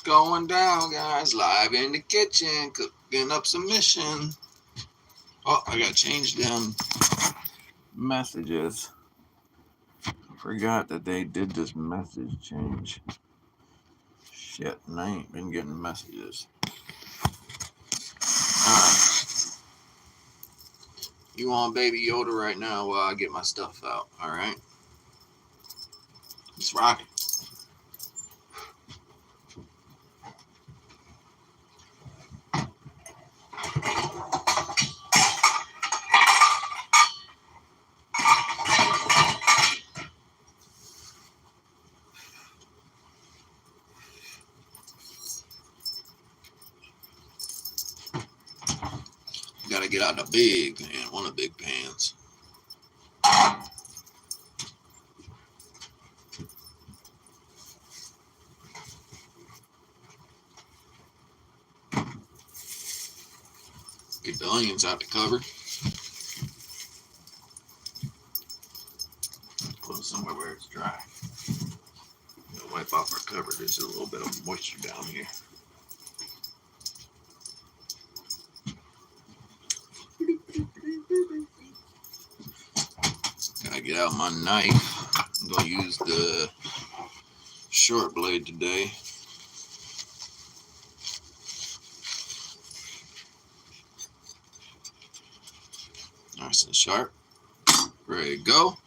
going down, guys? Live in the kitchen, cooking up some mission. Oh, I gotta change them messages. Forgot that they did this message change. Shit, and I ain't been getting messages. Alright. You on Baby Yoda right now while I get my stuff out, alright? Let's rock it. Gotta get out the big pan, one of the big pans. Get the onions out the cover. Put it somewhere where it's dry. Wipe off our cover. There's a little bit of moisture down here. Gotta get out my knife. I'm gonna use the short blade today. Nice and sharp. Ready to go.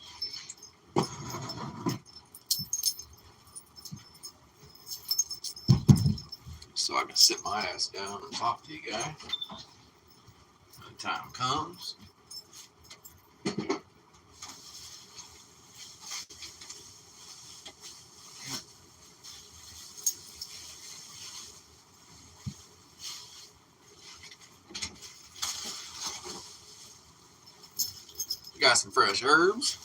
So I can sit my ass down and talk to you guys when the time comes. Got some fresh herbs.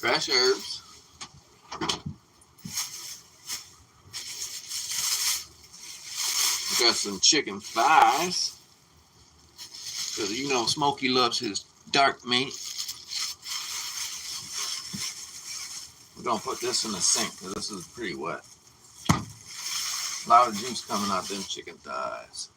Got some chicken thighs. Because you know Smokey loves his dark meat. We're going to put this in the sink because this is pretty wet. A lot of juice coming out them chicken thighs.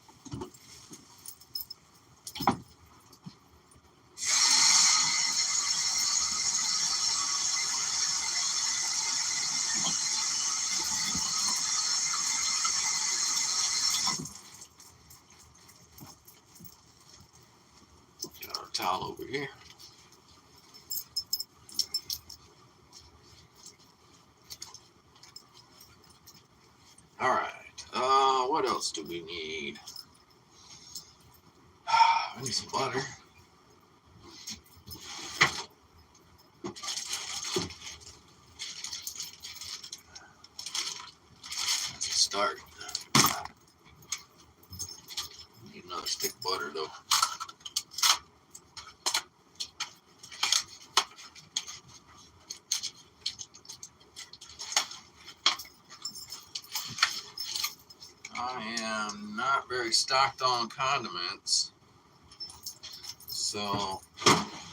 Got our towel over here. All right. What else do we need? I need some butter. That's a start. Need another stick of butter though. I am not very stocked on condiments, so I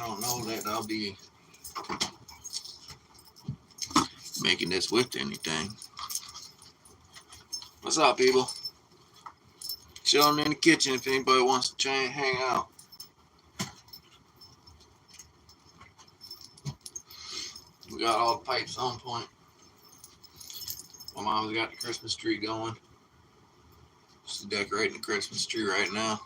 don't know that I'll be making this with anything. What's up, people? Chilling in the kitchen if anybody wants to hang out. We got all the pipes on point. My mom's got the Christmas tree going. She's decorating the Christmas tree right now.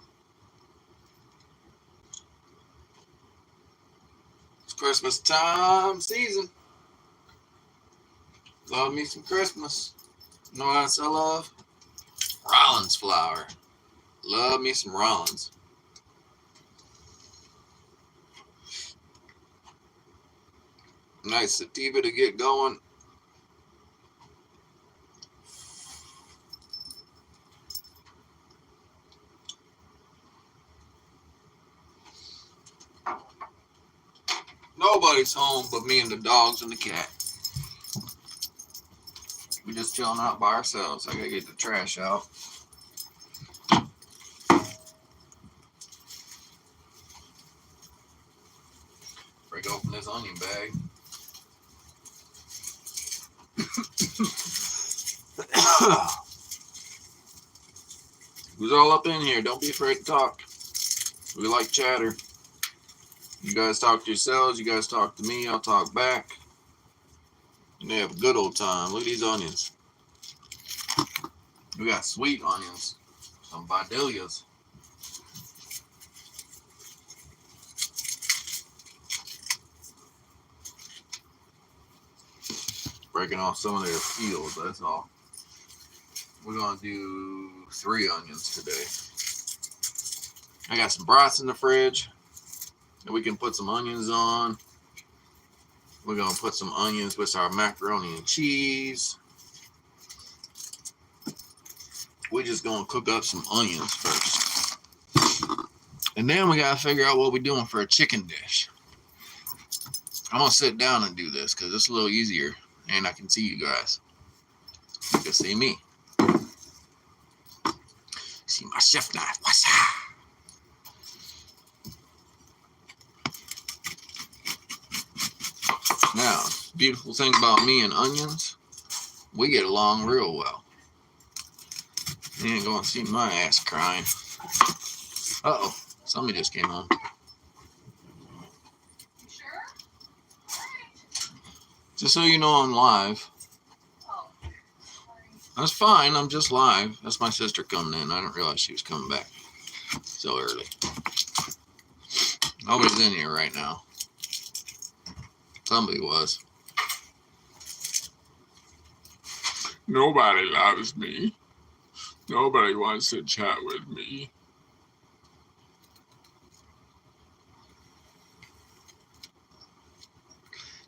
It's Christmas time season. Love me some Christmas. You know what else I love? Rollins flour. Love me some Rollins. Nice sativa to get going. Nobody's home but me and the dogs and the cat. We just chilling out by ourselves. I gotta get the trash out. Break open this onion bag. Who's all up in here? Don't be afraid to talk. We like chatter. You guys talk to yourselves. You guys talk to me. I'll talk back. And they have a good old time. Look at these onions. We got sweet onions. Some Vidalias. Breaking off some of their peels, that's all. We're going to do 3 onions today. I got some brats in the fridge that we can put some onions on. We're going to put some onions with our macaroni and cheese. We're just going to cook up some onions first. And then we got to figure out what we're doing for a chicken dish. I'm going to sit down and do this because it's a little easier. And I can see you guys. You can see me. See my chef knife. What's that? Now, beautiful thing about me and onions, we get along real well. You ain't gonna see my ass crying. Uh-oh, somebody just came home. Just so you know, I'm live. Oh, that's fine. I'm just live. That's my sister coming in. I didn't realize she was coming back so early. Nobody's in here right now. Somebody was. Nobody loves me. Nobody wants to chat with me.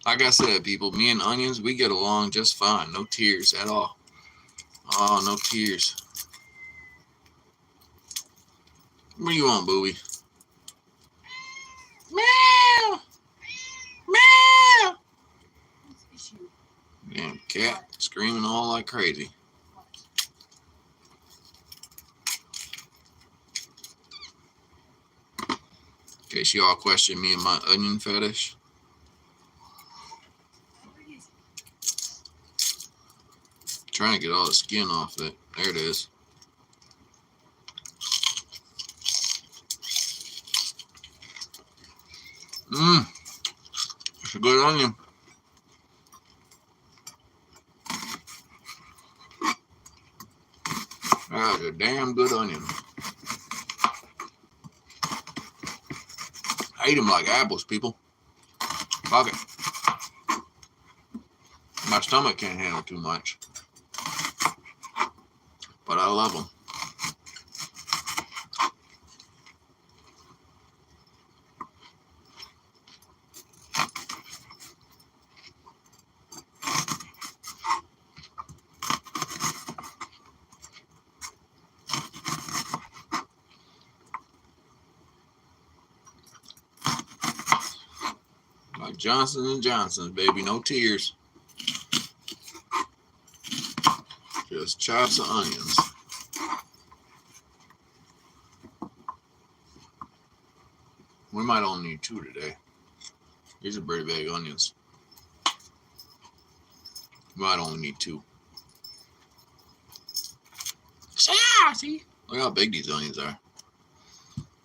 Like I said, people, me and onions, we get along just fine. No tears at all. Oh, no tears. What do you want, Booby? Meow! Meow! Damn cat screaming all like crazy. In case you all question me and my onion fetish. Trying to get all the skin off it. There it is. It's a good onion. That's a damn good onion. I eat them like apples, people. Fuck it. My stomach can't handle too much. But I love them. Like Johnson & Johnson's, baby. No tears. Just chops of onions. We might only need 2 today. These are pretty big onions. We might only need 2. See? Look how big these onions are.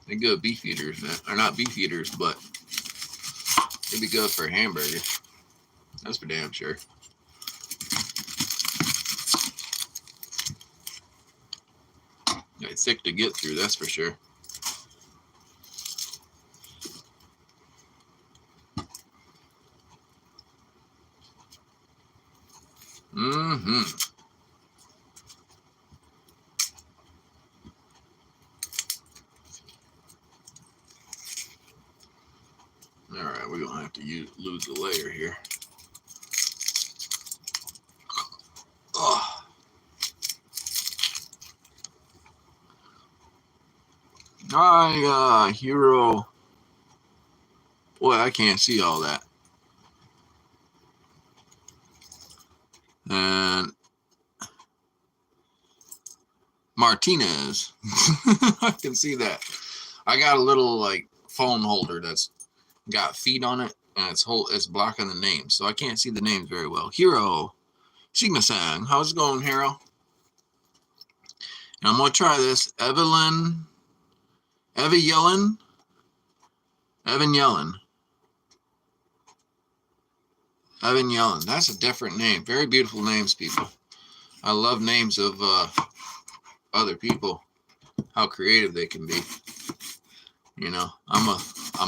They're good beef eaters. They're not beef eaters, but they'd be good for a hamburger. That's for damn sure. They're thick to get through, that's for sure. All right, we're gonna have to lose the layer here. Oh. Hero. Boy, I can't see all that. And Martinez. I can see that. I got a little like phone holder that's got feet on it, and it's blocking the names, so I can't see the names very well. Hero, Sigma-san, how's it going, Hero? And I'm going to try this. Evan Yellen. That's a different name. Very beautiful names, people. I love names of other people. How creative they can be. You know, I'm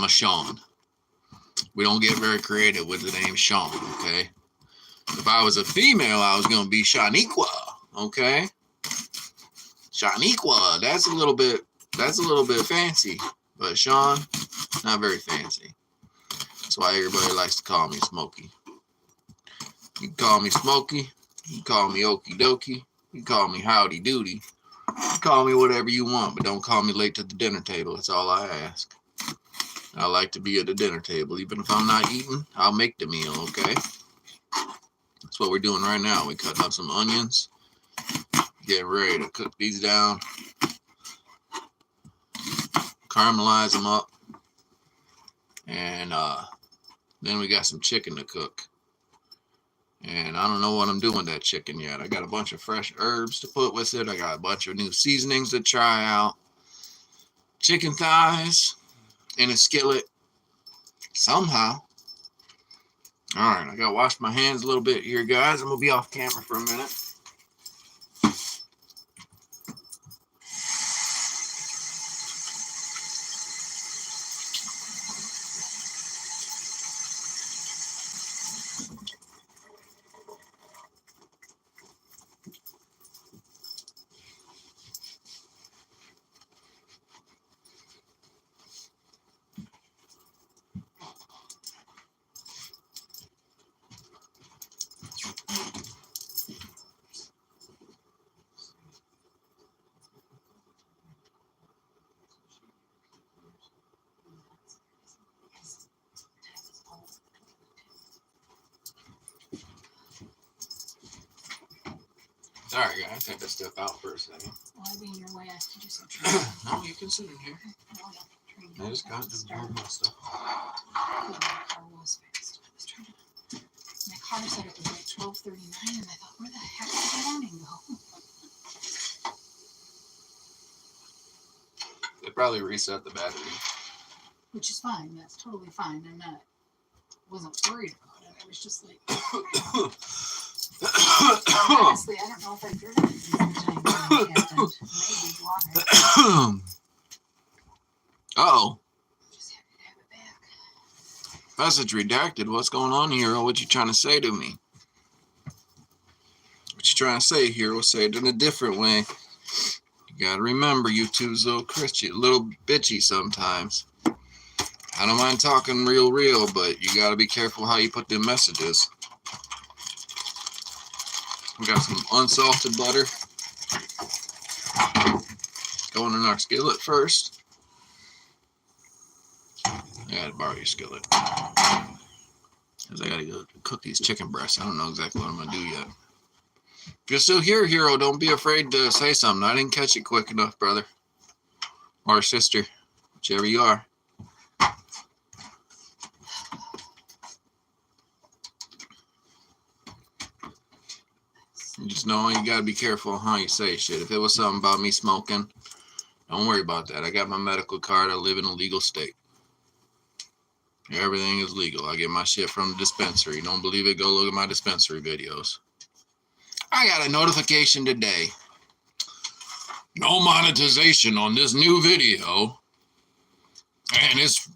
a Sean. We don't get very creative with the name Sean, okay? If I was a female, I was going to be Shaniqua, okay? Shaniqua, that's a little bit fancy. But Sean, not very fancy. That's why everybody likes to call me Smokey. You can call me Smokey. You can call me Okie Dokie. You can call me Howdy Doody. You can call me whatever you want, but don't call me late to the dinner table. That's all I ask. I like to be at the dinner table. Even if I'm not eating, I'll make the meal, okay? That's what we're doing right now. We're cutting up some onions. Getting ready to cook these down. Caramelize them up. And then we got some chicken to cook. And I don't know what I'm doing with that chicken yet. I got a bunch of fresh herbs to put with it. I got a bunch of new seasonings to try out. Chicken thighs in a skillet. Somehow. Alright, I gotta wash my hands a little bit here, guys. I'm gonna be off camera for a minute. Sorry, guys, I had to step out for a second. Well, I'd be in your way. I could just No, you can sit in here. I just got to move my stuff. My car was fixed. I was trying to. My car said it was like 12:39, and I thought, where the heck did that awning go? They probably reset the battery. Which is fine. That's totally fine. Wasn't worried about it. I was just like. Honestly, I don't know if I've driven it since the time when it happened. Maybe water. Uh-oh. Just happy to have it back. Message redacted. What's going on, Hero? What you trying to say to me? What you trying to say, Hero? Say it in a different way. You gotta remember, YouTube's a little bitchy sometimes. I don't mind talking real, but you gotta be careful how you put them messages. We got some unsalted butter going in our skillet first. I gotta borrow your skillet because I gotta go cook these chicken breasts. I don't know exactly what I'm gonna do yet. If you're still here, Hero, don't be afraid to say something. I didn't catch it quick enough, brother or sister, whichever you are. You just know you gotta be careful how you say shit. If it was something about me smoking, don't worry about that. I got my medical card. I live in a legal state. Everything is legal. I get my shit from the dispensary. Don't believe it? Go look at my dispensary videos. I got a notification today. No monetization on this new video. And it's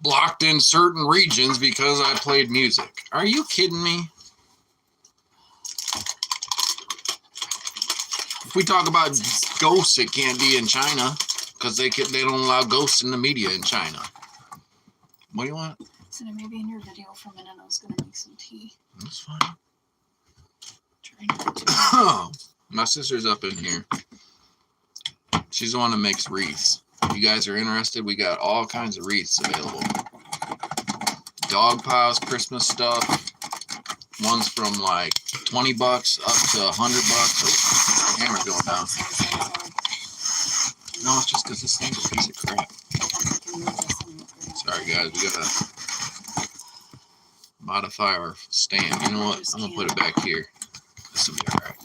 blocked in certain regions because I played music. Are you kidding me? If we talk about ghosts, it can't be in China because they don't allow ghosts in the media in China. What do you want? So maybe in your video for a minute, I was gonna make some tea. That's fine. My sister's up in here. She's the one that makes wreaths. If you guys are interested, we got all kinds of wreaths available. Dog piles, Christmas stuff. One's from like $20 up to $100. Oh, camera's going down. No, it's just because this thing's a piece of crap. Sorry, guys. We gotta modify our stand. You know what? I'm gonna put it back here. This will be alright.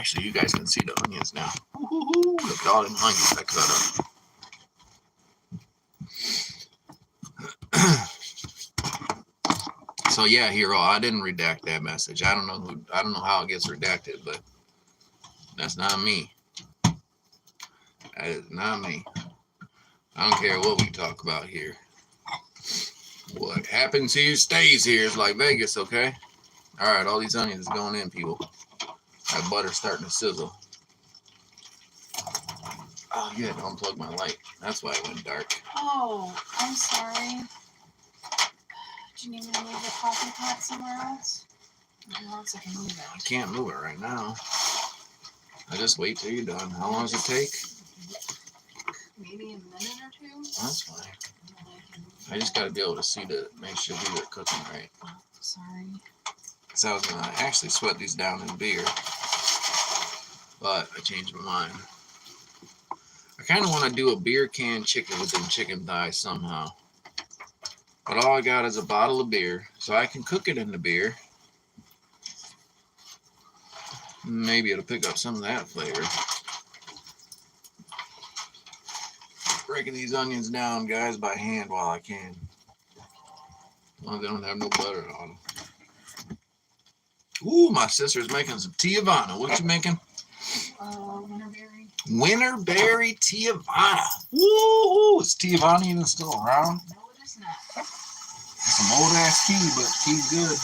Actually, you guys can see the onions now. Ooh, look at all them onions I cut up. So yeah, Hero, I didn't redact that message. I don't know how it gets redacted, but that's not me. That is not me. I don't care what we talk about here. What happens here stays here. It's like Vegas, okay? All right, all these onions going in, people. That butter's starting to sizzle. Oh, you had to unplug my light. That's why it went dark. Oh, I'm sorry. Do you need me to move the coffee pot somewhere else? Else I can move it. I can't move it right now. I just wait till you're done. How long does it take? Maybe a minute or two. That's fine. I just got to be able to see make sure these are cooking right. Oh, sorry. Because I was going to actually sweat these down in beer. But I changed my mind. I kind of want to do a beer can chicken with them chicken thighs somehow. But all I got is a bottle of beer. So I can cook it in the beer. Maybe it'll pick up some of that flavor. Breaking these onions down, guys, by hand while I can. As long as they don't have no butter on them. Ooh, my sister's making some Tiavana. What you making? Winterberry. Winterberry Tiavana. Woo! Is Tiavana even still around? No, it is not. It's some old ass tea, but tea's good. I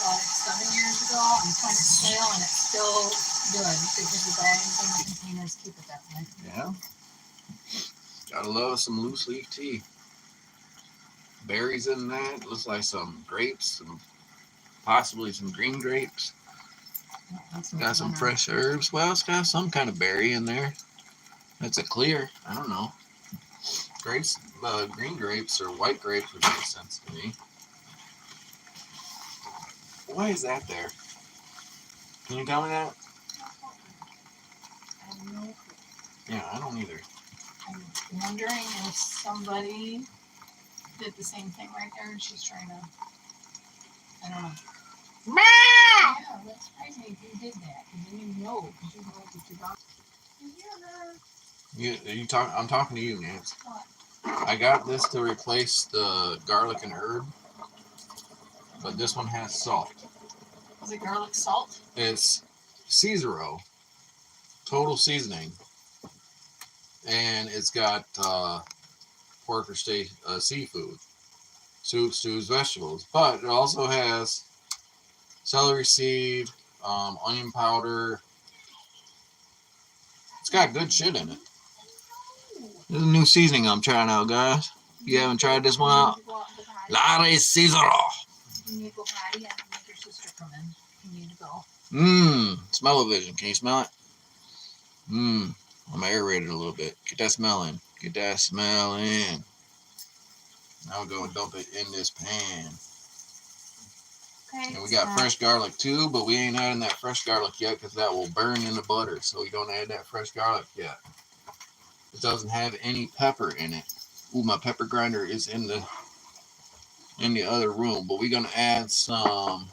bought it 7 years ago on point of sale, and it's still good because the bags and the containers keep it that way. Yeah. Gotta love some loose leaf tea. Berries in that. Looks like some grapes, possibly some green grapes. Got some fresh herbs. Well, it's got some kind of berry in there. It's a clear. I don't know. Grapes, green grapes or white grapes would make sense to me. Why is that there? Can you tell me that? I have no clue. Yeah, I don't either. I'm wondering if somebody did the same thing right there and she's trying to, I don't know. Yeah, that surprised me if you did that. Because then you know. Because you know that you got. I'm talking to you, Nance. What? I got this to replace the garlic and herb, but this one has salt. Is it garlic salt? It's Caesaro, total seasoning, and it's got pork or seafood, soup, stews, vegetables, but it also has celery seed, onion powder. It's got good shit in it. This is a new seasoning I'm trying out, guys. If you haven't tried this one out, Lare Caesaro. You need to go potty. I can make your sister come in. You need to go. Smell-o-vision. Can you smell it? I'm aerated a little bit. Get that smell in. Get that smell in. Now we're going to dump it in this pan. Okay. And we got fresh garlic too, but we ain't adding that fresh garlic yet because that will burn in the butter. So we don't add that fresh garlic yet. It doesn't have any pepper in it. Ooh, my pepper grinder is in the other room, but we're gonna add some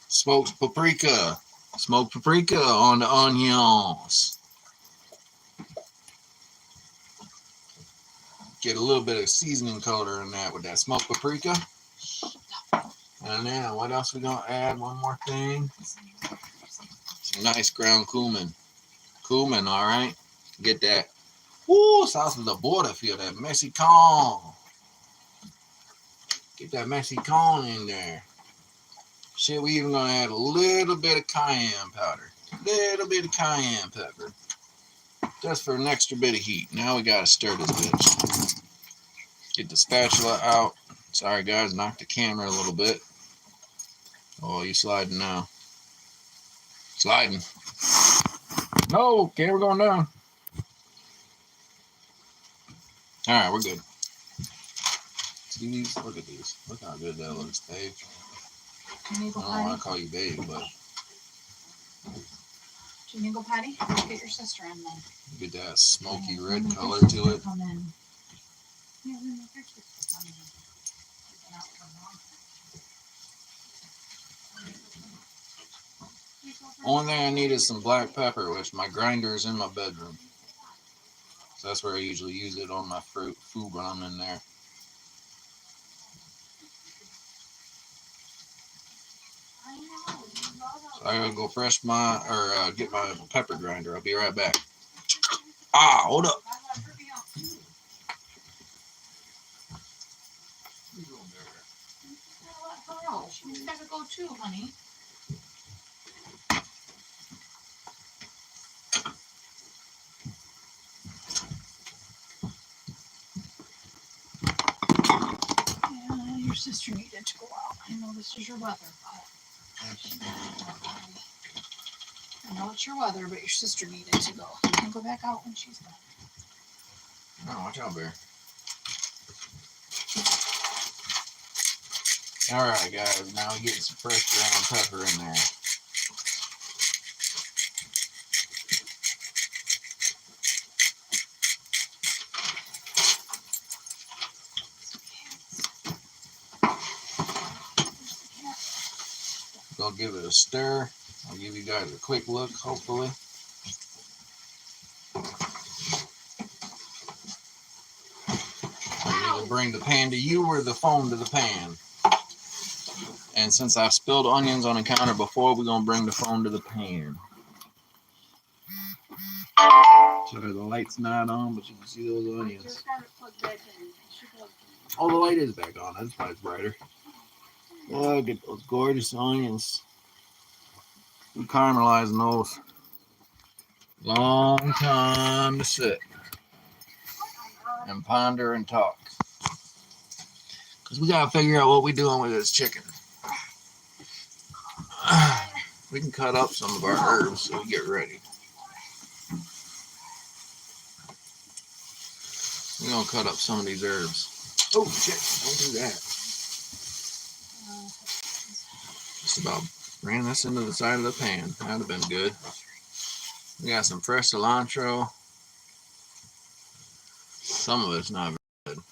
smoked paprika. Smoked paprika on the onions. Get a little bit of seasoning color in that with that smoked paprika. And then what else we gonna add? One more thing. Some nice ground cumin. Cumin, all right. Get that. Woo, south of the border, feel that Mexican. Get that Mexican in there. Shit, we even gonna add a little bit of cayenne powder. Little bit of cayenne pepper. Just for an extra bit of heat. Now we gotta stir this bitch. Get the spatula out. Sorry guys, knocked the camera a little bit. Oh, you sliding now. Sliding. No, camera going down. Alright, we're good. See these? Look at these. Look how good that looks, babe. I don't want to call you babe, but. Do you need to go potty? Get your sister in then. Get that smoky red color to it. Come in. Yeah, then make your sister come in. You've been out for a long time. You go Only thing I need is some black pepper, which my grinder is in my bedroom. So that's where I usually use it on my food when I'm in there. So I gotta go get my pepper grinder. I'll be right back. Ah, hold up. She's got to go too, honey. Yeah, your sister needed to go out. I know this is your weather, but I know it's your weather, but your sister needed to go. You can go back out when she's done. Oh, watch out, Bear. All right, guys. Now we're getting some fresh ground pepper in there. Gonna give it a stir. I'll give you guys a quick look, hopefully. I'll either bring the pan to you or the phone to the pan. And since I've spilled onions on the counter before, we're gonna bring the phone to the pan. Sorry, the light's not on, but you can see those onions. Oh, the light is back on. That's why it's brighter. Oh, get those gorgeous onions. We're caramelizing those. Long time to sit and ponder and talk. Because we got to figure out what we're doing with this chicken. We can cut up some of our herbs so we get ready. We're going to cut up some of these herbs. Oh, shit. Don't do that. Just about ran this into the side of the pan. That would have been good. We got some fresh cilantro. Some of it's not very good.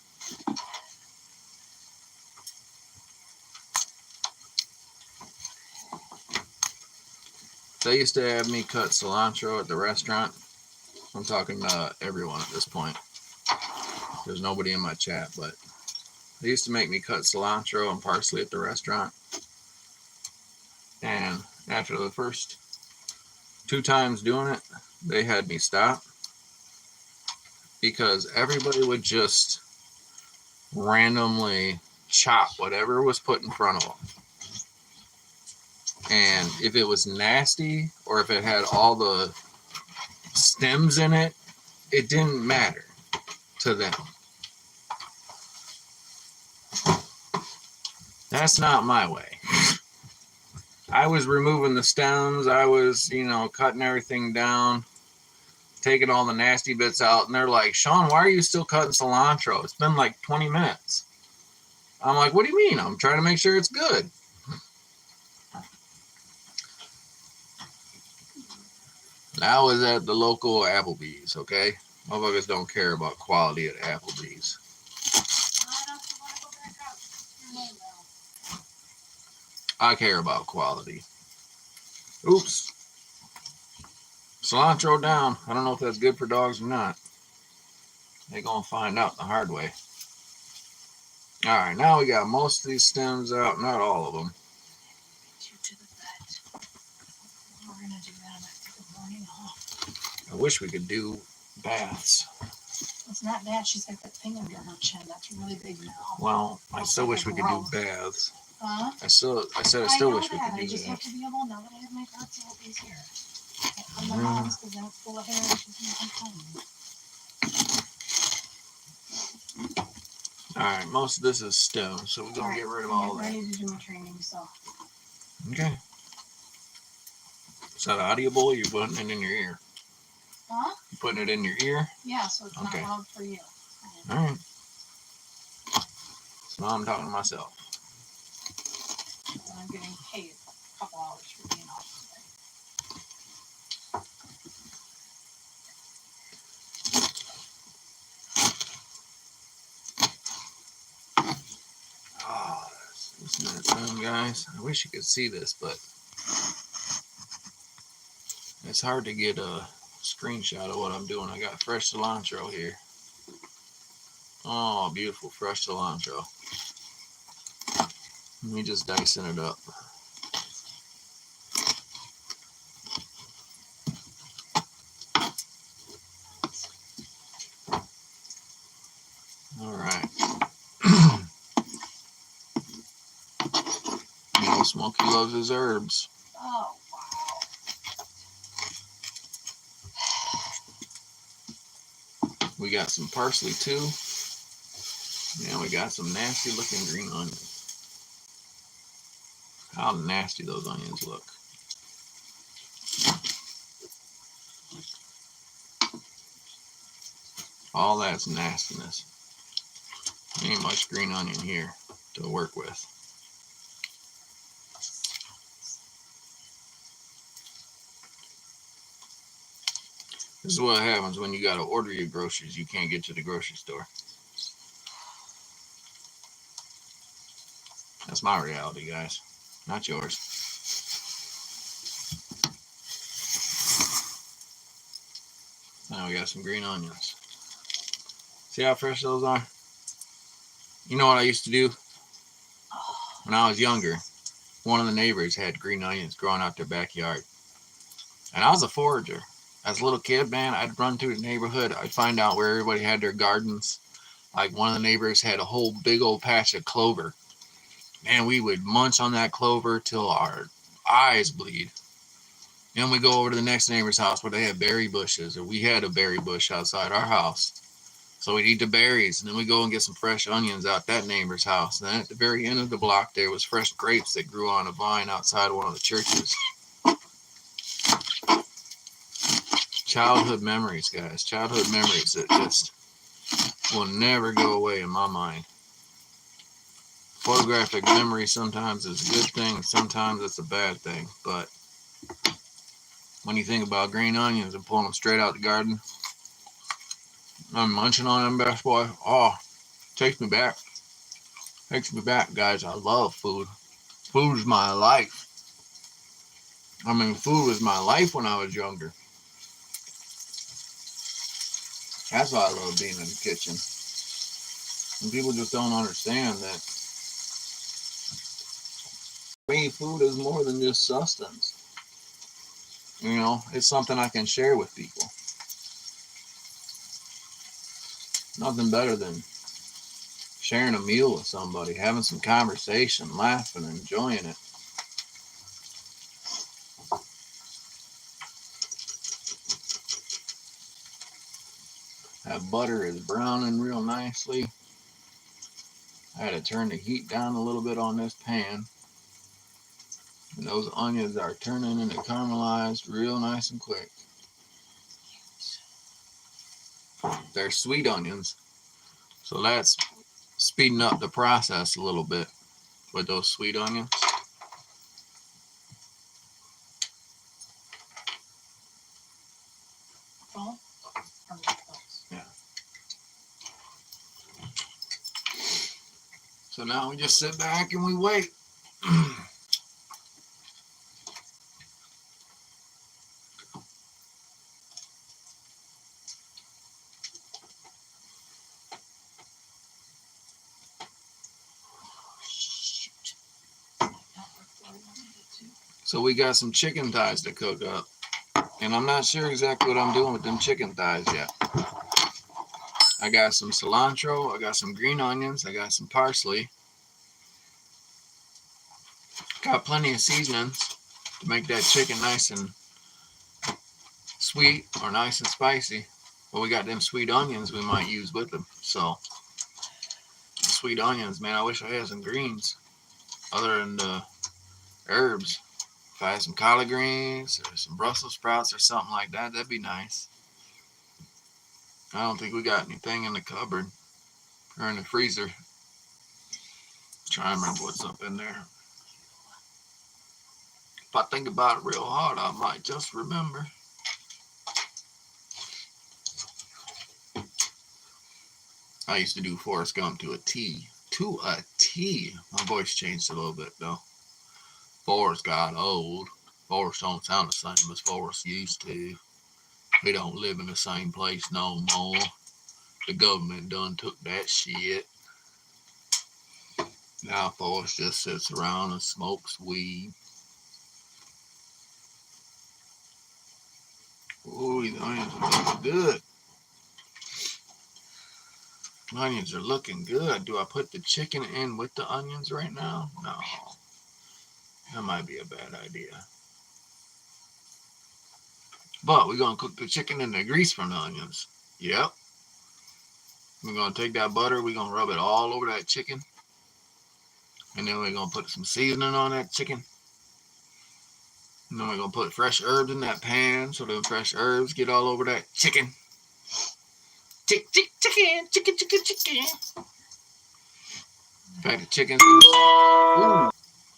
They used to have me cut cilantro at the restaurant. I'm talking to everyone at this point. There's nobody in my chat, but they used to make me cut cilantro and parsley at the restaurant. And after the first 2 times doing it, they had me stop because everybody would just randomly chop whatever was put in front of them. And if it was nasty or if it had all the stems in it, it didn't matter to them. That's not my way. I was removing the stems. I was, cutting everything down, taking all the nasty bits out. And they're like, Sean, why are you still cutting cilantro? It's been like 20 minutes. I'm like, what do you mean? I'm trying to make sure it's good. I was at the local Applebee's, okay? Motherfuckers don't care about quality at Applebee's. I care about quality. Oops. Cilantro down. I don't know if that's good for dogs or not. They're going to find out the hard way. All right, now we got most of these stems out. Not all of them. I wish we could do baths. It's not that. She's got that thing under her chin. That's really big now. Well, I still wish we could do baths. Huh? I still wish we could do that. I just have to be able, now that I have my thoughts out these here. I'm the mom's because then it's full of hair and she's making fun. All right, most of this is stone, so we're going to get rid of all that. I'm ready to do my training, so. Okay. Is that audible or you putting it in your ear? Huh? You putting it in your ear? Yeah, so it's not loud for you. All right. So now I'm talking to myself. And I'm getting paid a couple hours for being off today. Oh, listen to that sound, guys. I wish you could see this, but It's hard to get a screenshot of what I'm doing. I got fresh cilantro here. Oh, beautiful fresh cilantro. Let me just dicing it up. All right. You know, Smokey loves his herbs. Oh, wow. We got some parsley too. And we got some nasty looking green onions. How nasty those onions look. All that's nastiness. Ain't much green onion here to work with. This is what happens when you gotta order your groceries. You can't get to the grocery store. That's my reality, guys. Not yours. Now we got some green onions. See how fresh those are? You know what I used to do? When I was younger, one of the neighbors had green onions growing out their backyard. And I was a forager. As a little kid, man, I'd run through the neighborhood. I'd find out where everybody had their gardens. Like one of the neighbors had a whole big old patch of clover. Man, we would munch on that clover till our eyes bleed. Then we go over to the next neighbor's house where they had berry bushes, or we had a berry bush outside our house. So we'd eat the berries, and then we go and get some fresh onions out that neighbor's house. And then at the very end of the block, there was fresh grapes that grew on a vine outside one of the churches. Childhood memories, guys. Childhood memories that just will never go away in my mind. Photographic memory sometimes is a good thing, sometimes it's a bad thing. But when you think about green onions and pulling them straight out the garden, I'm munching on them, best boy. Oh, takes me back. Takes me back, guys. I love food. Food's my life. I mean, food was my life when I was younger. That's why I love being in the kitchen. And people just don't understand that for me, food is more than just sustenance. You know, it's something I can share with people. Nothing better than sharing a meal with somebody, having some conversation, laughing, enjoying it. That butter is browning real nicely. I had to turn the heat down a little bit on this pan. And those onions are turning into caramelized real nice and quick. They're sweet onions, so that's speeding up the process a little bit with those sweet onions. Yeah. So now we just sit back and we wait. So we got some chicken thighs to cook up. And I'm not sure exactly what I'm doing with them chicken thighs yet. I got some cilantro, I got some green onions, I got some parsley. Got plenty of seasonings to make that chicken nice and sweet or nice and spicy. But we got them sweet onions we might use with them. So, the sweet onions, man, I wish I had some greens other than the herbs. If I had some collard greens or some Brussels sprouts or something like that, that'd be nice. I don't think we got anything in the cupboard or in the freezer. Trying to remember what's up in there. If I think about it real hard, I might just remember. I used to do Forrest Gump to a T. To a T. My voice changed a little bit though. Forrest got old. Forest don't sound the same as Forest used to. We don't live in the same place no more. The government done took that shit. Now Forrest just sits around and smokes weed. Ooh, these onions are looking good. Onions are looking good. Do I put the chicken in with the onions right now? No. That might be a bad idea. But we're going to cook the chicken in the grease from the onions. Yep. We're going to take that butter. We're going to rub it all over that chicken. And then we're going to put some seasoning on that chicken. And then we're going to put fresh herbs in that pan so the fresh herbs get all over that chicken. Chicken. In fact, the chicken's... Ooh,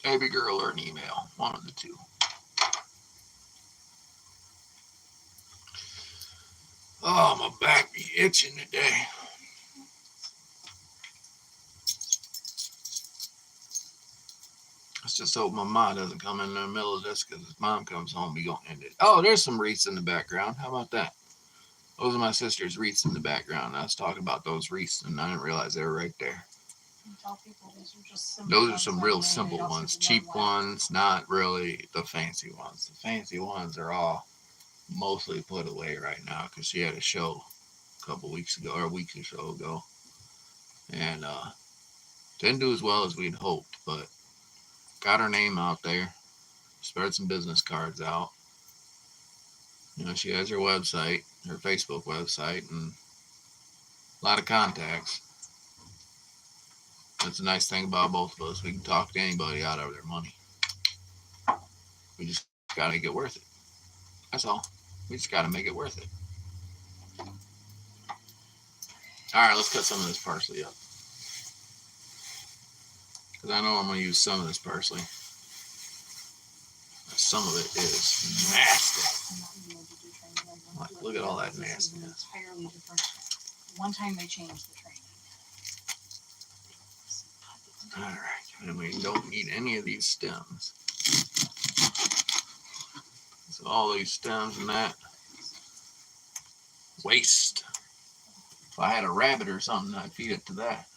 baby girl or an email. One of the two. Oh, my back be itching today. Let's just hope my mom doesn't come in the middle of this, because if mom comes home, we gonna end it. Oh, there's some wreaths in the background. How about that? Those are my sister's wreaths in the background. I was talking about those wreaths, and I didn't realize they were right there. Tell people those are just simple. Those are some real simple ones, cheap ones, not really the fancy ones. The fancy ones are all mostly put away right now because she had a show a couple weeks ago, or a week or so ago, and didn't do as well as we'd hoped, but got her name out there, spread some business cards out. You know, she has her website, her Facebook website, and a lot of contacts. That's a nice thing about both of us. We can talk to anybody out of their money. We just got to make it worth it. That's all. We just got to make it worth it. All right, let's cut some of this parsley up. Because I know I'm going to use some of this parsley. Some of it is nasty. Like, look at all that nastiness. Entirely different. One time they changed the training. All right, and we don't need any of these stems. So all these stems and that, waste. If I had a rabbit or something, I'd feed it to that.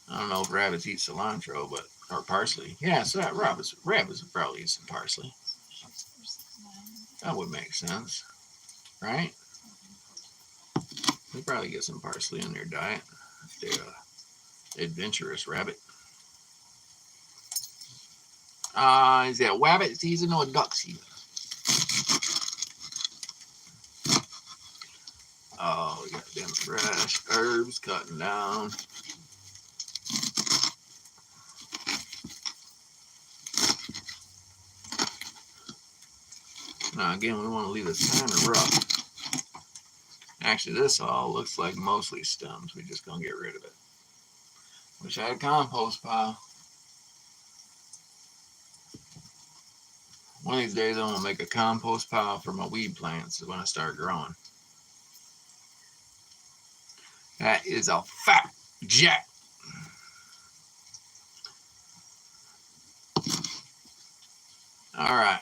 I don't know if rabbits eat cilantro, but or parsley. Yeah, so that rabbits would probably eat some parsley. That would make sense, right? They probably get some parsley in their diet. They're adventurous rabbit. Is that rabbit season or duck season? Oh, we got them fresh herbs cutting down. Now again, we want to leave this kind of rough. Actually, this all looks like mostly stems. We're just going to get rid of it. Wish I had a compost pile. One of these days, I'm going to make a compost pile for my weed plants when I start growing. That is a fact, Jack. All right.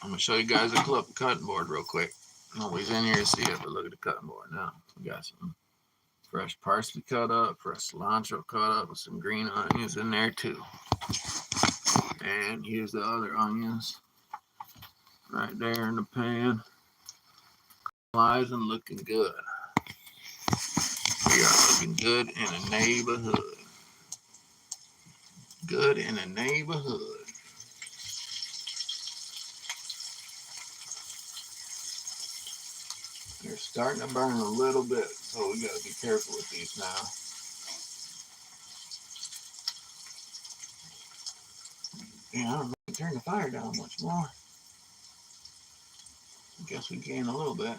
I'm going to show you guys a cutting board real quick. Nobody's in here to see it, but look at the cutting board now. We got some fresh parsley cut up, fresh cilantro cut up, with some green onions in there too. And here's the other onions right there in the pan. Lies and looking good. We are looking good in a neighborhood. Good in a neighborhood. They're starting to burn a little bit, so we got to be careful with these now. Yeah, I don't know if we can turn the fire down much more. I guess we can a little bit.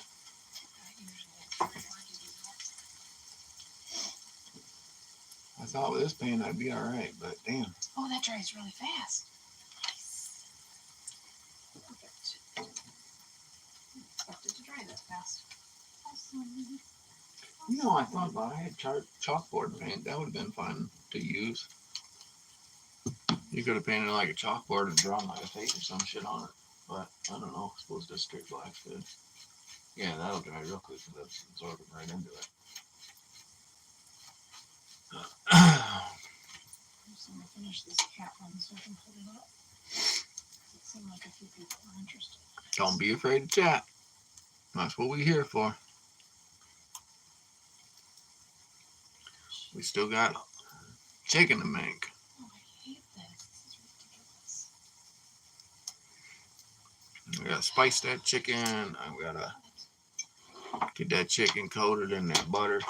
I thought with this pan I'd be alright, but damn. Oh, that dries really fast. Nice. Perfect. Expected to dry that fast. Awesome. You know, I thought about I had chalkboard paint. That would have been fun to use. You could have painted like a chalkboard and drawn like a face or some shit on it. But I don't know. I suppose just straight black's good. Yeah, that'll dry real quick because that's absorbing right into it. I'm just gonna finish this cat one so I can put it up. It seemed like a few people were interested. Don't be afraid to chat. That's what we're here for. We still got chicken to make. Oh, I hate this. This is ridiculous. We gotta spice that chicken. And we gotta get that chicken coated in that butter.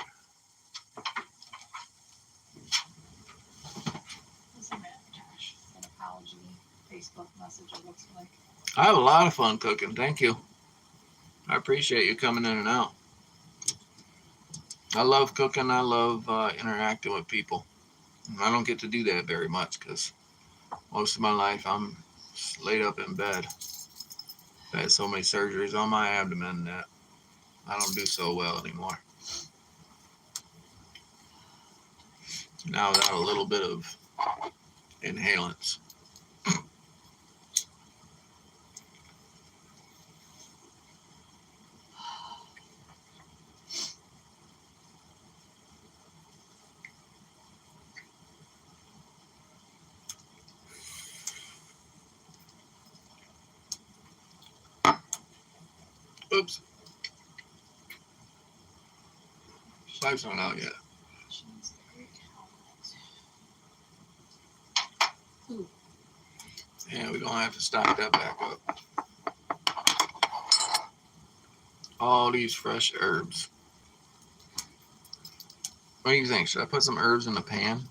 Isn't that, Josh, an apology Facebook message it looks like? I have a lot of fun cooking. Thank you. I appreciate you coming in and out. I love cooking. I love interacting with people. I don't get to do that very much because most of my life I'm laid up in bed. I had so many surgeries on my abdomen that I don't do so well anymore. Now without a little bit of inhalants. Oops. Pipes aren't out yet. She's the great helmet. Ooh. Yeah, we're gonna have to stock that back up. All these fresh herbs. What do you think? Should I put some herbs in the pan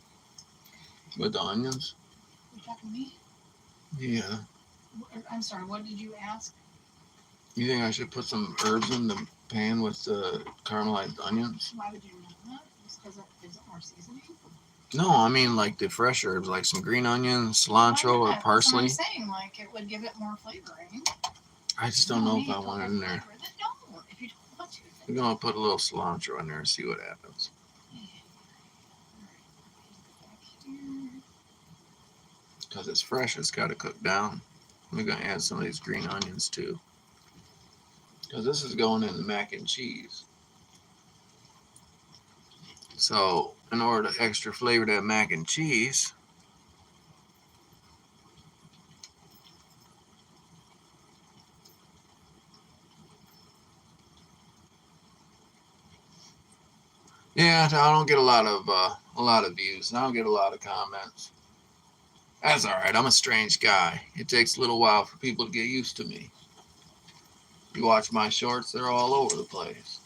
with the onions? You talking to me? Yeah. I'm sorry, what did you ask? You think I should put some herbs in the pan with the caramelized onions? Why would you know that? Just because it gives it more seasoning? No, I mean like the fresh herbs, like some green onions, cilantro, or parsley. That's what I'm saying, like it would give it more flavoring. I just don't know if I want it in there. No, if you don't want to. We're gonna put a little cilantro in there and see what happens. Because it's fresh, it's got to cook down. We're gonna add some of these green onions too. Because this is going in the mac and cheese. So in order to extra flavor that mac and cheese, yeah, I don't get a lot of views. I don't get a lot of comments. That's all right. I'm a strange guy. It takes a little while for people to get used to me. You watch my shorts; they're all over the place.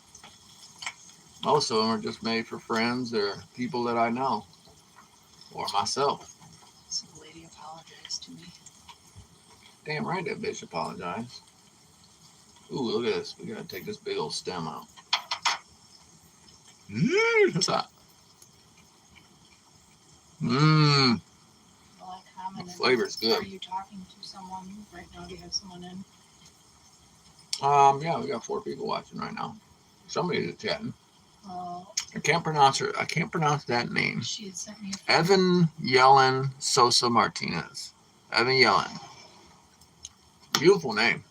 Most of them are just made for friends or people that I know, or myself. Some lady apologized to me. Damn right that bitch apologized. Ooh, look at this. We gotta take this big old stem out. What's that? Well, I The commented. flavor's good. Are you talking to someone right now? Do you have someone in? Yeah, we got 4 people watching right now. Somebody's chatting. Well, I can't pronounce that name. she had sent me a Evan Yellen Sosa Martinez. Evan Yellen. Beautiful name.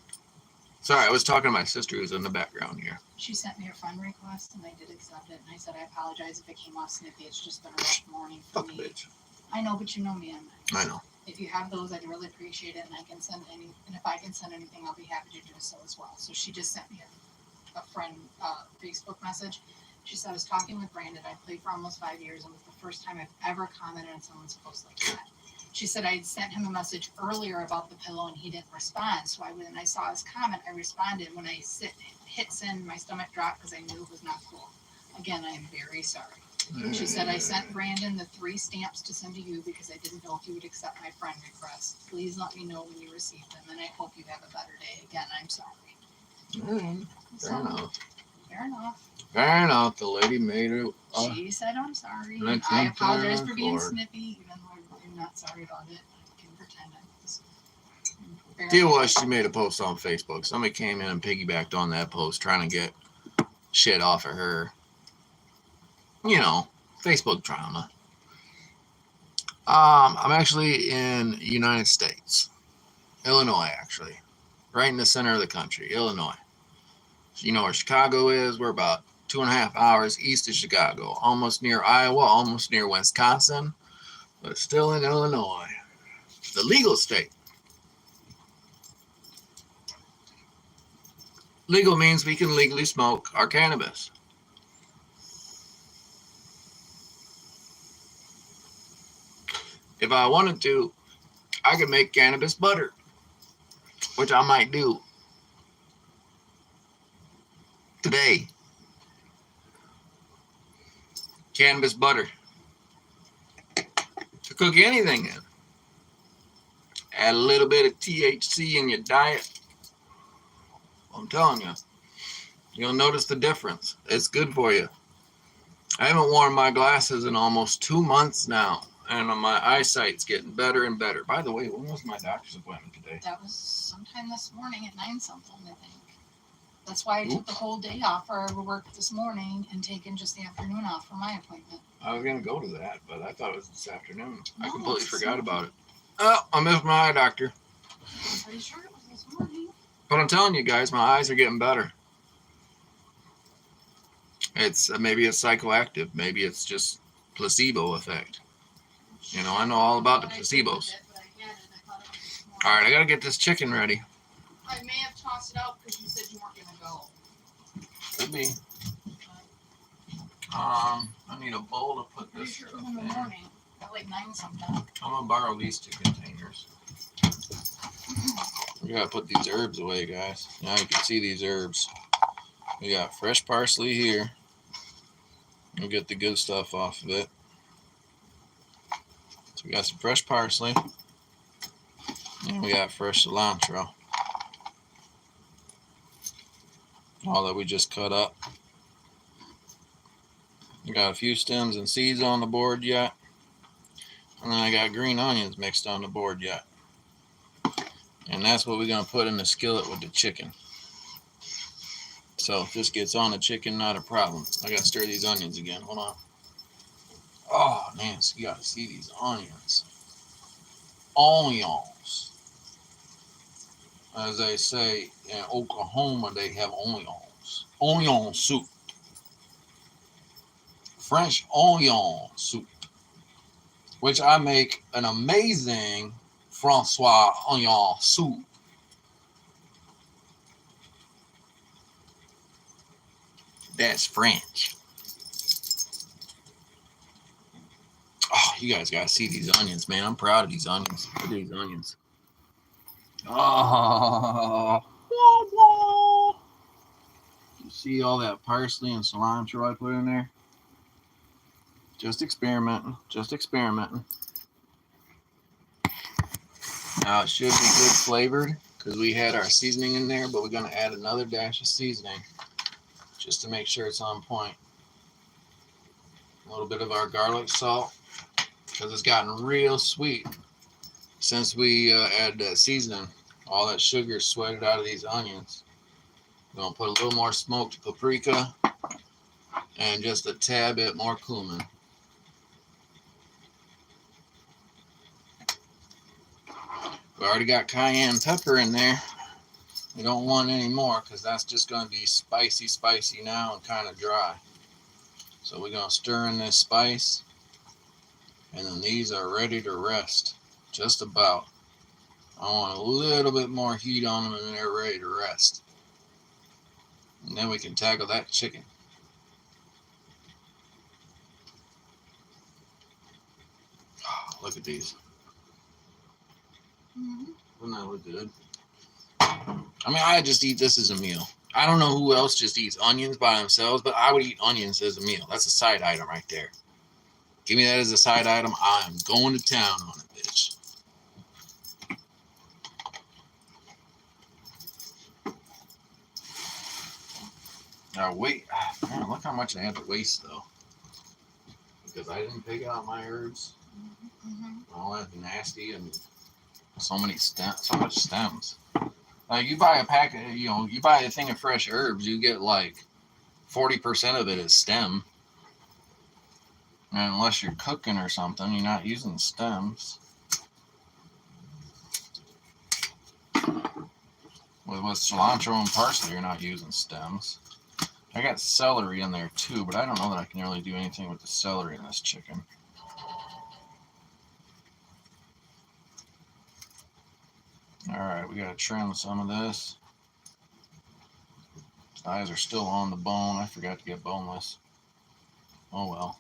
Sorry, I was talking to my sister who's in the background here. She sent me a friend request and I did accept it. And I said, I apologize if it came off snippy. It's just been a rough morning for Fuck me. bitch. I know, but you know me. I know. If you have those, I'd really appreciate it. And I can send any, and if I can send anything, I'll be happy to do so as well. So she just sent me a friend Facebook message. She said, I was talking with Brandon. I played for almost 5 years and it was the first time I've ever commented on someone's post like that. She said I had sent him a message earlier about the pillow and he didn't respond. So when I saw his comment, I responded. When I hit send, my stomach dropped because I knew it was not cool. Again, I am very sorry. She said I sent Brandon the 3 stamps to send to you because I didn't know if you would accept my friend request. Please let me know when you receive them and I hope you have a better day. Again, I'm sorry. Fair enough. Fair enough. Fair enough. The lady made it. She said I'm sorry. Next I time, apologize for being forward. snippy, even though I'm not sorry about it. I can pretend I was. Deal was she made a post on Facebook. Somebody came in and piggybacked on that post trying to get shit off of her. You know, Facebook drama. I'm actually in United States, Illinois, actually, right in the center of the country, Illinois. So you know where Chicago is? We're about 2.5 hours east of Chicago, almost near Iowa, almost near Wisconsin, but still in Illinois, the legal state. Legal means we can legally smoke our cannabis. If I wanted to, I could make cannabis butter, which I might do today. Cannabis butter to cook anything in. Add a little bit of THC in your diet. I'm telling you, you'll notice the difference. It's good for you. I haven't worn my glasses in almost 2 months now, and my eyesight's getting better and better. By the way, when was my doctor's appointment today? That was sometime this morning at 9 something, I think. That's why I took the whole day off for work this morning and taken just the afternoon off for my appointment. I was going to go to that, but I thought it was this afternoon. No, I completely it's forgot this about it. Oh, I missed my eye doctor. I'm pretty sure it was this morning. But I'm telling you guys, my eyes are getting better. It's maybe it's psychoactive. Maybe it's just placebo effect. You know, I know all about the placebos. All right, I got to get this chicken ready. I may have tossed it out because you said you weren't going to go. Could be. I need a bowl to put Pretty this sure it stuff was in the in. morning at like 9 something. I'm going to borrow these 2 containers. We got to put these herbs away, guys. Now you can see these herbs. We got fresh parsley here. We'll get the good stuff off of it. So we got some fresh parsley. And we got fresh cilantro. All that we just cut up. We got a few stems and seeds on the board yet. And then I got green onions mixed on the board yet. And that's what we're going to put in the skillet with the chicken. So if this gets on the chicken, not a problem. I got to stir these onions again. Hold on. Oh, man, so you got to see these onions. Onions. As they say in Oklahoma, they have onions. Onion soup. French onion soup. Which I make an amazing Francois onion soup. That's French. Oh, you guys gotta see these onions, man. I'm proud of these onions. Look at these onions. Oh, you see all that parsley and cilantro I put in there? Just experimenting. Just experimenting. Now it should be good flavored because we had our seasoning in there, but we're gonna add another dash of seasoning just to make sure it's on point. A little bit of our garlic salt because it's gotten real sweet since we added that seasoning. All that sugar is sweated out of these onions. We're going to put a little more smoked paprika and just a tad bit more cumin. We already got cayenne pepper in there. We don't want any more because that's just going to be spicy now and kind of dry. So we're going to stir in this spice. And then these are ready to rest. Just about. I want a little bit more heat on them and they're ready to rest. And then we can tackle that chicken. Oh, look at these. Mm-hmm. Wouldn't that look good? I mean, I just eat this as a meal. I don't know who else just eats onions by themselves, but I would eat onions as a meal. That's a side item right there. Give me that as a side item. I'm going to town on it, bitch. Now, wait. Man, look how much I had to waste, though. Because I didn't pick out my herbs. Mm-hmm. All that nasty and so much stems. Like, you buy a packet, you buy a thing of fresh herbs, you get like 40% of it is stem. And unless you're cooking or something, you're not using stems. With cilantro and parsley, you're not using stems. I got celery in there too, but I don't know that I can really do anything with the celery in this chicken. Alright, we gotta trim some of this. Eyes are still on the bone. I forgot to get boneless. Oh well.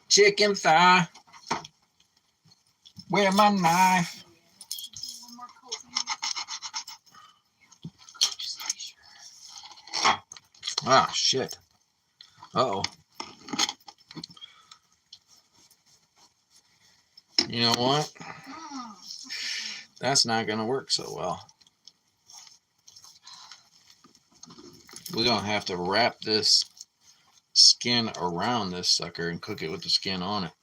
Chicken thigh. Where my knife? One more coat, just be sure. Ah, shit. Uh-oh. You know what? That's not going to work so well. We're going to have to wrap this skin around this sucker and cook it with the skin on it.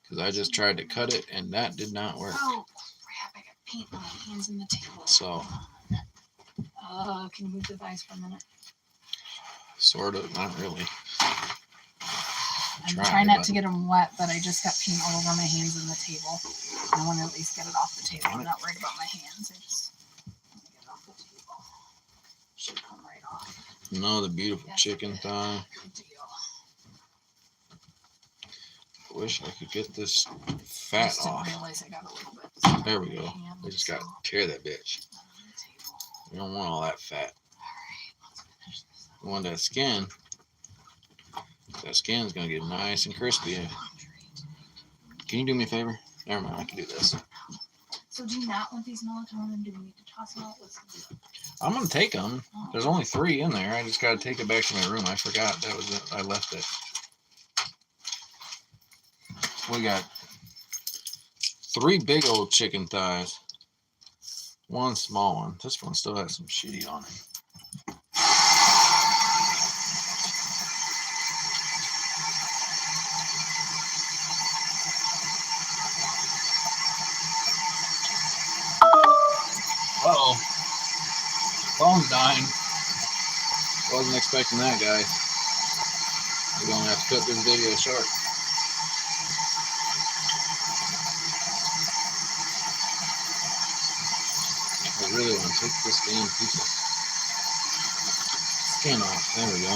Because I just tried to cut it and that did not work. Oh, crap. I got paint on my hands and the table. So. Can you move the vise for a minute? Sort of, not really. I'm trying not to get them wet, but I just got paint all over my hands and the table. I want to at least get it off the table. I'm not worried about my hands. I just want to get it off the table. Should come right off. Another beautiful chicken thigh. Good deal. I wish I could get this fat off. I realize I got a little bit. There we go. We just got to tear that bitch. We don't want all that fat. Alright, let's finish this. We want that skin. That skin's going to get nice and crispy. Can you do me a favor? Never mind, I can do this. So do you not want these melatonin? Do we need to toss them out? What's the deal? I'm going to take them. Oh. There's only 3 in there. I just got to take it back to my room. I forgot that was it. I left it. We got 3 big old chicken thighs. 1 small one. This one still has some shitty on it. Uh-oh. Phone's dying. Wasn't expecting that, guys. We're going to have to cut this video short. I really want to take this damn piece of skin off. There we go.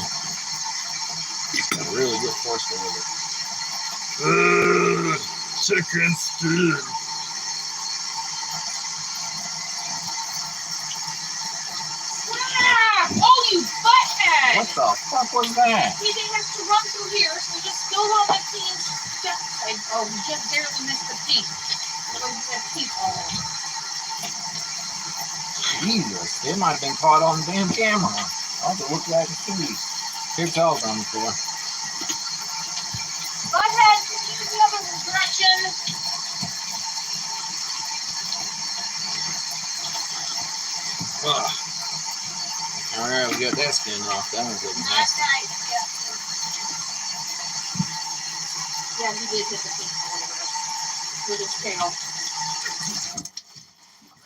Got really good force with it. Chicken skin. Oh, you butthead! What the fuck was that? Anything has to run through here, so just spill all that clean stuff. We just barely missed the paint. Otherwise, we have paint all over. Jesus, it might have been caught on the damn camera. I'll have to look back and see. Here, towels on the floor. Butthead, can you use the other direction? Ugh. Alright, we got that skin off. That one's looking That's nice. nice, yeah. Yeah, he did hit the pink all over it with his tail.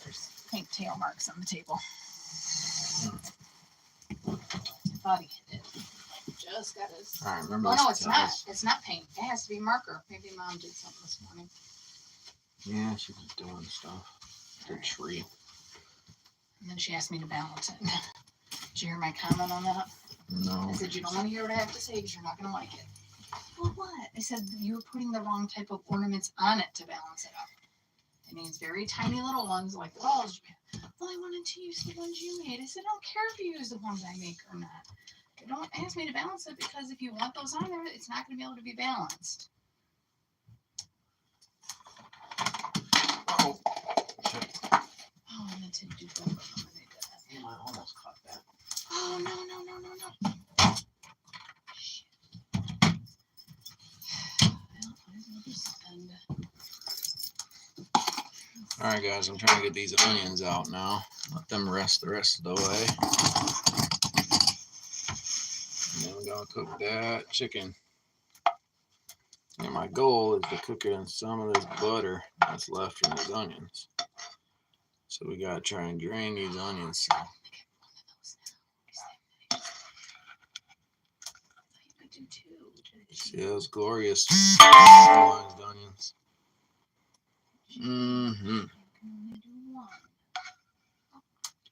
There's pink tail marks on the table. I thought he hit it. Just got his. Alright, remember Oh this no, it's not. towels. It's not paint. It has to be marker. Maybe Mom did something this morning. Yeah, she was doing stuff. Her tree. And then she asked me to balance it. Did you hear my comment on that? No. I said, you don't want to hear what I have to say because you're not going to like it. Well, what? I said, you were putting the wrong type of ornaments on it to balance it up. It means very tiny little ones like the balls you have. Well, I wanted to use the ones you made. I said, I don't care if you use the ones I make or not. Don't ask me to balance it because if you want those on there, it's not going to be able to be balanced. Oh. Oh, I meant to do that. When I did that. Damn, I almost caught that. Oh, no. Shit. Well, I will just spend. Alright, guys, I'm trying to get these onions out now. Let them rest the rest of the way. And then we're going to cook that chicken. And my goal is to cook it in some of this butter that's left from these onions. So we got to try and drain these onions. do two. See those glorious caramelized onions. Mm-hmm. I can only do one. Oh,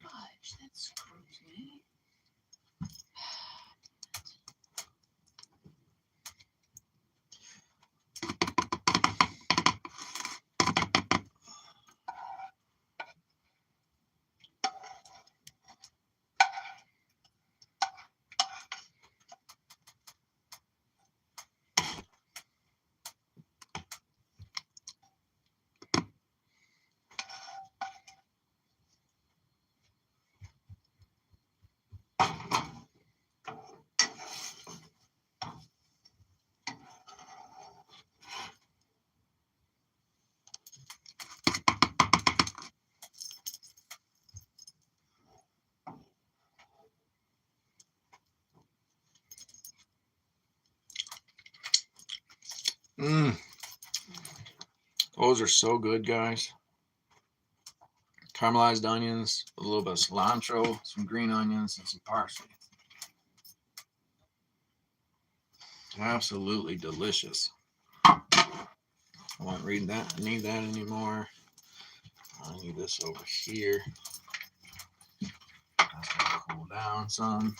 fudge, that screws me. Mmm. Those are so good, guys. Caramelized onions, a little bit of cilantro, some green onions, and some parsley. Absolutely delicious. I won't need that anymore. I need this over here. That's gonna cool down some.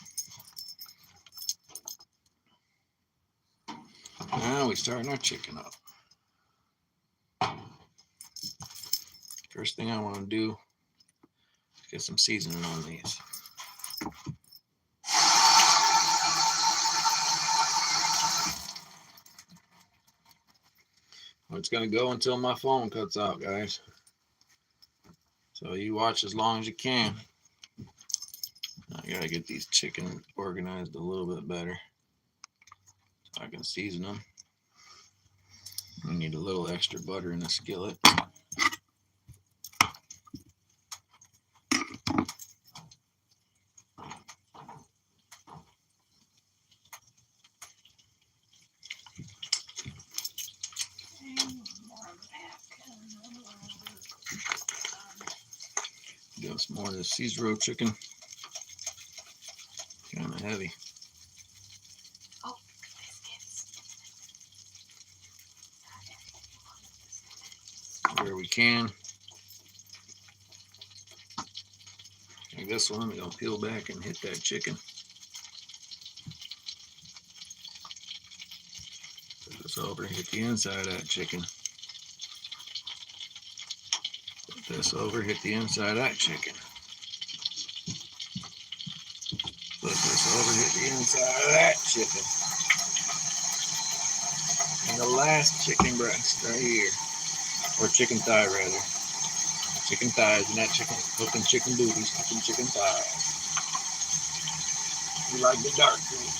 Now we're starting our chicken up. First thing I want to do is get some seasoning on these. It's gonna go until my phone cuts out, guys. So you watch as long as you can. I gotta get these chicken organized a little bit better so I can season them. I need a little extra butter in the skillet. Get some more of this Caesar chicken. Kind of heavy. Oh, biscuits. Where we can. Like this one, we're gonna peel back and hit that chicken. Put this over, hit the inside of that chicken. Put this over, hit the inside of that chicken. Put this over, hit the inside of that chicken. And the last chicken breast right here. Or chicken thigh, rather. Chicken thighs, and that chicken, cooking chicken booties, cooking chicken thighs. You like the dark meat.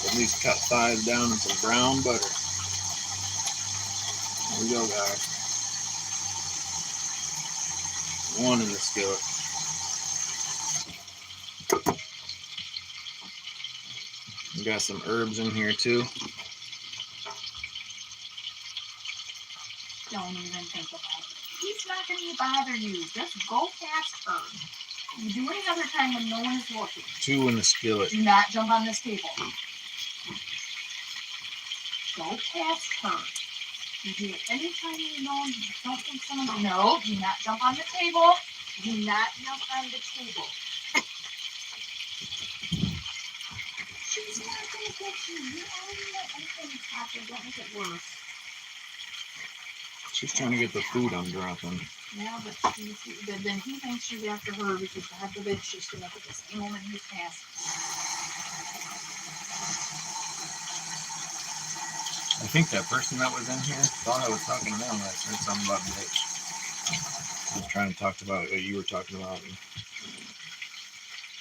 At least cut thighs down in some brown butter. Here we go, guys. One in the skillet. We got some herbs in here too. Don't even think about it. He's not going to bother you. Just go past her. You do any other time when no one is looking. 2 in the skillet. Do not jump on this table. Go past her. You do it anytime you know you don't think someone. No, do not jump on the table. Do not jump on the table. She's not going to get you. You already let anything happen. Don't make it worse. She's trying to get the food I'm dropping. Yeah, but then he thinks she's after her because God forbid she's going to put the same woman who's passed. I think that person that was in here thought I was talking to them when I said something about bitch. I was trying to talk about what you were talking about.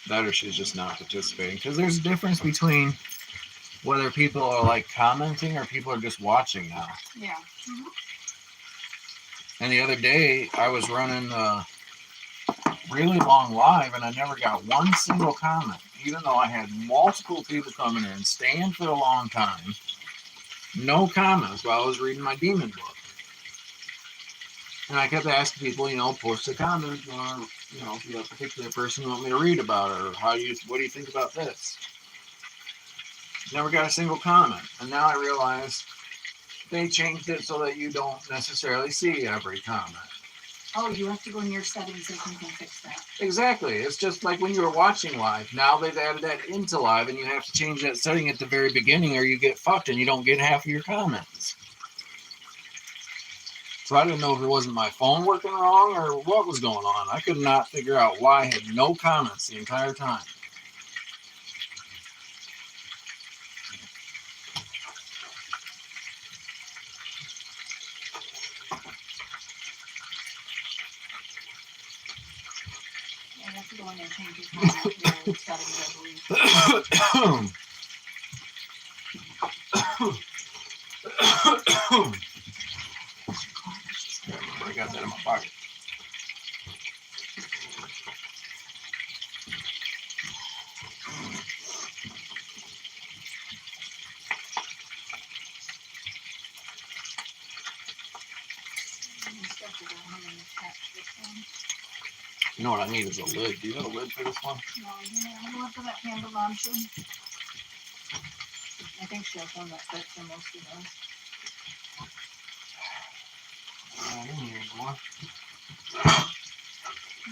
That or she's just not participating. Because there's a difference between whether people are like commenting or people are just watching now. Yeah. Mm-hmm. And the other day, I was running a really long live and I never got one single comment. even though I had multiple people come in and staying for a long time, no comments while I was reading my demon book. And I kept asking people, post a comment, or, if you have a particular person you want me to read about, or what do you think about this? Never got a single comment. And now I realize they changed it so that you don't necessarily see every comment. Oh, you have to go in your settings and you can fix that. Exactly. It's just like when you were watching live. Now they've added that into live, and you have to change that setting at the very beginning, or you get fucked and you don't get half of your comments. So I didn't know if it wasn't my phone working wrong or what was going on. I could not figure out why I had no comments the entire time. Yeah, you have to go in there and change your settings, I believe. I got that in my pocket. You know what I need is a lid. Do you have a lid for this one? No, I have a lid for that Panda Launcher. I think she has one that fits for most of those. I don't need one.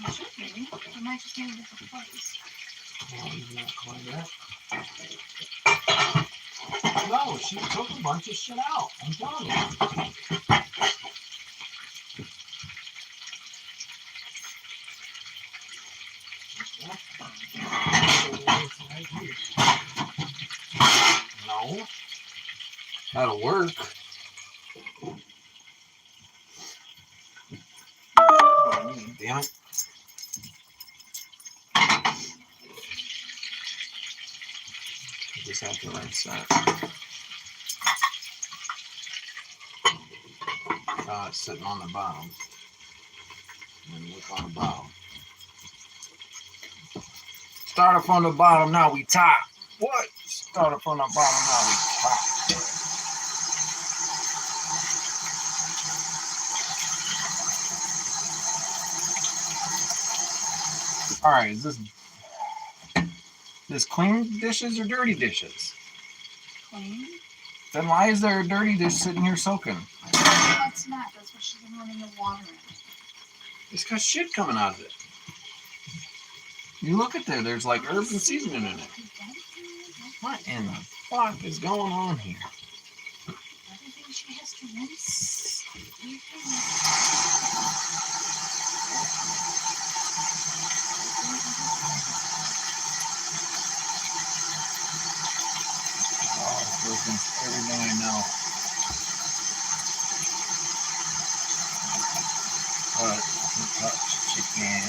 It should be. You might just need a different place. Well, not quite that. No, she took a bunch of shit out. I'm telling you. No. That'll work. Damn it. I just have to rinse that. It's sitting on the bottom. And look on the bottom. Started from the bottom, now we top. What? Started from the bottom, now we top. Alright, is this clean dishes or dirty dishes? Clean. Then why is there a dirty dish sitting here soaking? That's not. That's what she's been running the water in. It's got shit coming out of it. You look at there, there's like herbs and seasoning in it. What in the fuck is going on here? Everything she has to rinse. Oh, it goes against everything I know. Touch chicken.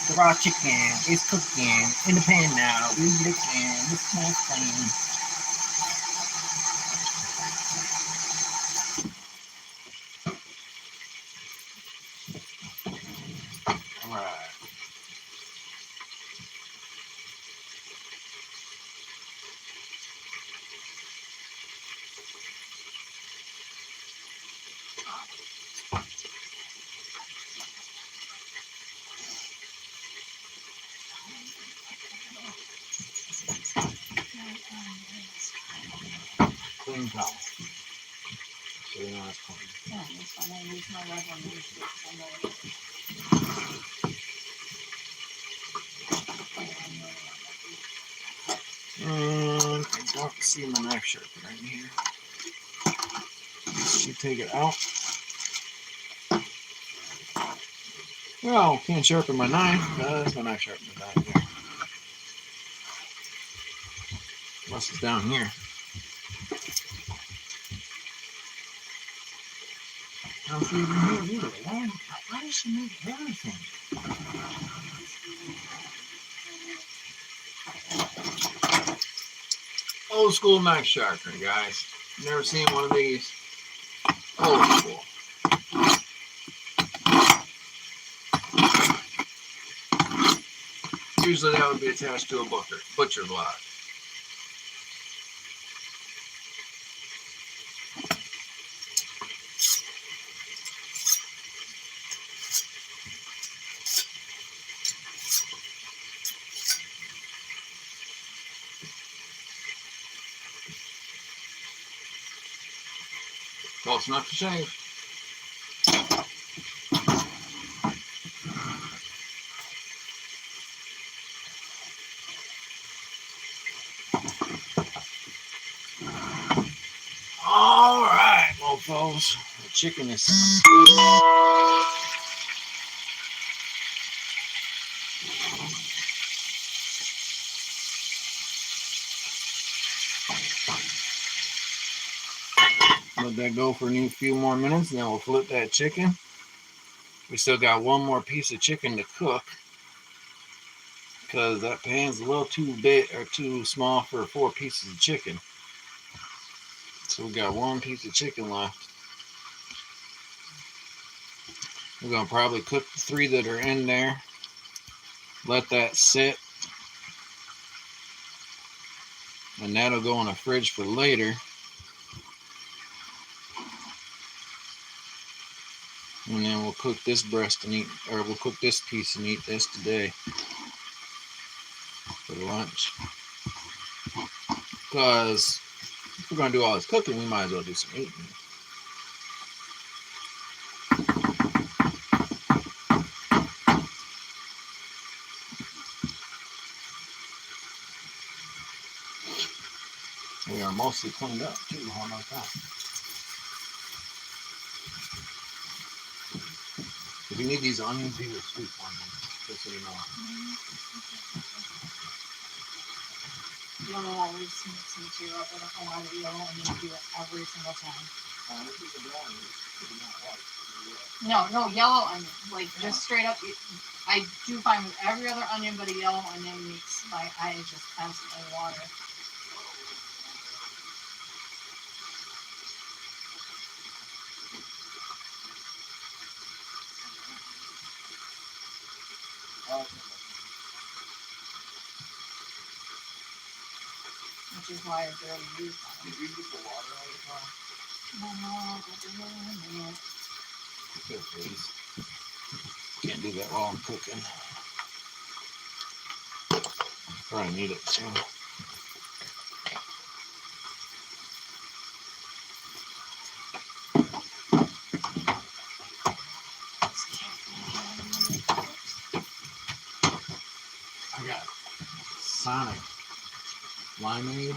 The raw chicken is cooking in the pan now. We're looking. It's nice clean. Alright. Clean towel. So you know it's clean. Yeah, that's fine. I use my red one usually because I know it. I don't see my knife sharpener right here. Should take it out. Well, can't sharpen my knife. That's my knife sharpener back there. Unless it's down here. I don't see it in here either. Why does she make everything? Old school knife sharpener, guys. Never seen one of these. Old school. Usually that would be attached to a butcher block. Close enough to shave. All right, mofos. The chicken is good. Let that go for a few more minutes, and then we'll flip that chicken. We still got one more piece of chicken to cook because that pan's a little too big or too small for 4 pieces of chicken. So we got 1 piece of chicken left. We're going to probably cook the 3 that are in there. Let that sit. And that'll go in the fridge for later. And then we'll cook this breast and eat, or we'll cook this piece and eat this today for lunch. Because if we're going to do all this cooking, we might as well do some eating. We are mostly cleaned up too. How about that? If you need these onions, these are sweet onions, just so you know. Yellow always makes me tear up. I don't know why the yellow onion do it every single time. No, yellow onion. Like, just straight up. I do find with every other onion but a yellow onion makes my eyes just constantly water. Which is why I barely use them. Did you use the water all the time? No, but they're really in there. Good, please. Can't do that while I'm cooking. Probably need it soon. I got Sonic limeade,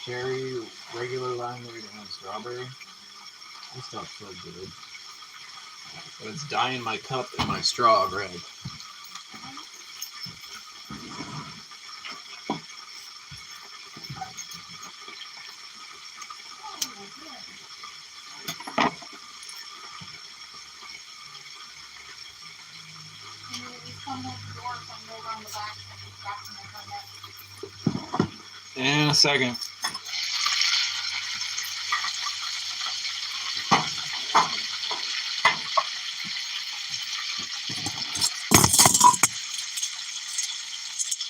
cherry, regular limeade, and strawberry. This stuff's so good. But it's dyeing my cup and my straw red. In a second.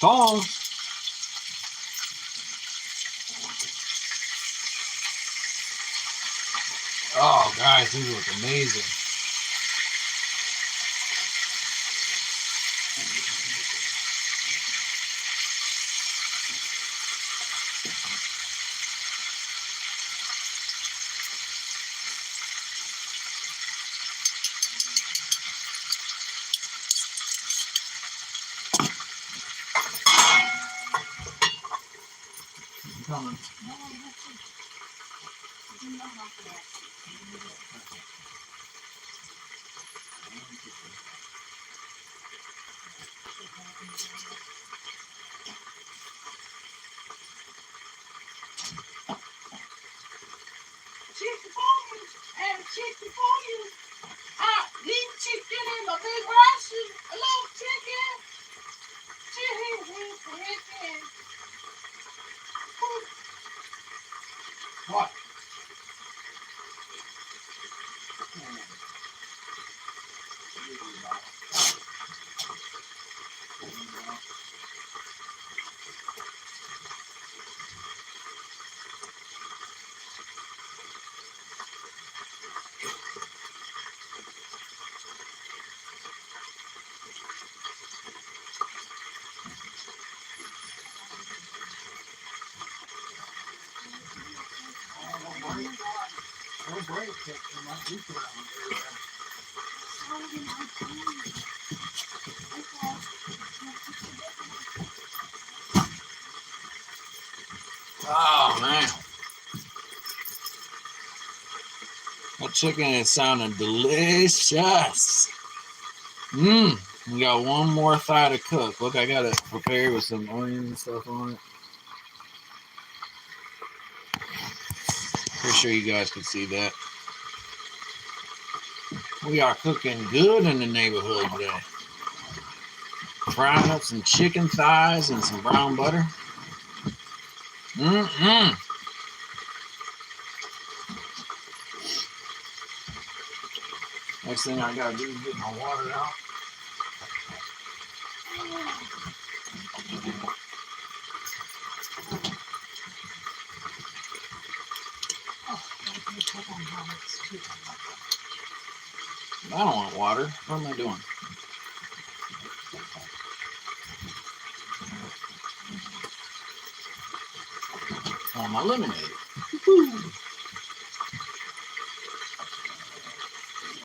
Tongs. Oh, guys, these look amazing. I'm coming. Chicken for you, and chicken for you. Lean chicken in my big ration. I love chicken. Chicken. Who What? Oh man, that chicken is sounding delicious. We got one more thigh to cook. Look, I got it prepared with some onions and stuff on it. Pretty sure you guys can see that. We are cooking good in the neighborhood today. Frying up some chicken thighs and some brown butter. Next thing I gotta do is get my water out. I don't want water. What am I doing? I want my lemonade. Woo-hoo.